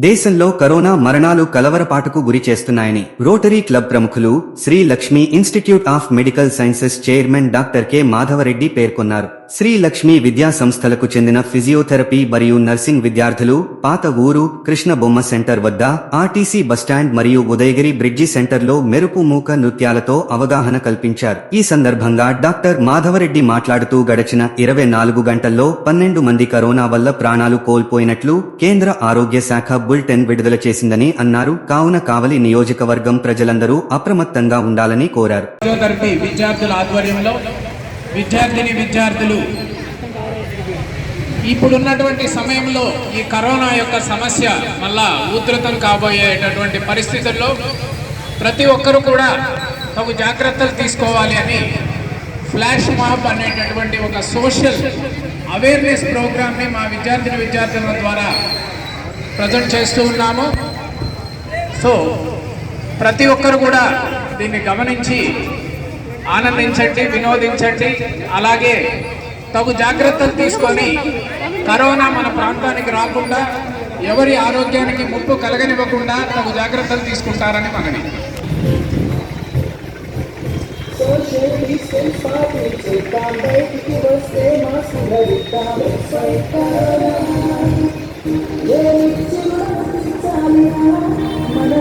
దేశంలో కరోనా మరణాలు కలవరపాటుకు గురి చేస్తున్నాయని రోటరీ క్లబ్ ప్రముఖులు Shri Lakshmi institute of medical sciences chairman doctor K Madhavareddy పేర్కొన్నారు. శ్రీ లక్ష్మీ విద్యా సంస్థలకు చెందిన ఫిజియోథెరపీ మరియు నర్సింగ్ విద్యార్థులు పాత ఊరు కృష్ణ బొమ్మ సెంటర్ వద్ద ఆర్టీసీ బస్టాండ్ మరియు ఉదయగిరి బ్రిడ్జి సెంటర్లో మెరుపు మూక నృత్యాలతో అవగాహన కల్పించారు. ఈ సందర్భంగా డాక్టర్ మాధవరెడ్డి మాట్లాడుతూ గడిచిన 24 గంటల్లో 12 మంది కరోనా వల్ల ప్రాణాలు కోల్పోయినట్లు కేంద్ర ఆరోగ్య శాఖ బులెటిన్ విడుదల చేసిందని అన్నారు. కావున కావలి నియోజకవర్గం ప్రజలందరూ అప్రమత్తంగా ఉండాలని కోరారు. విద్యార్థులు ఇప్పుడున్నటువంటి సమయంలో ఈ కరోనా యొక్క సమస్య మళ్ళా ఉధృతం కాబోయేటటువంటి పరిస్థితుల్లో ప్రతి ఒక్కరూ కూడా తగు జాగ్రత్తలు తీసుకోవాలి అని ఫ్లాష్ మాబ్ అనేటటువంటి ఒక సోషల్ అవేర్నెస్ ప్రోగ్రామ్ని మా విద్యార్థుల ద్వారా ప్రజెంట్ చేస్తూ ఉన్నాము. సో ప్రతి ఒక్కరు కూడా దీన్ని గమనించి ఆనందించండి, వినోదించండి. అలాగే తగు జాగ్రత్తలు తీసుకొని కరోనా మన ప్రాంతానికి రాకుండా ఎవరి ఆరోగ్యానికి ముప్పు కలగనివ్వకుండా తగు జాగ్రత్తలు తీసుకుంటారని మనవి. మన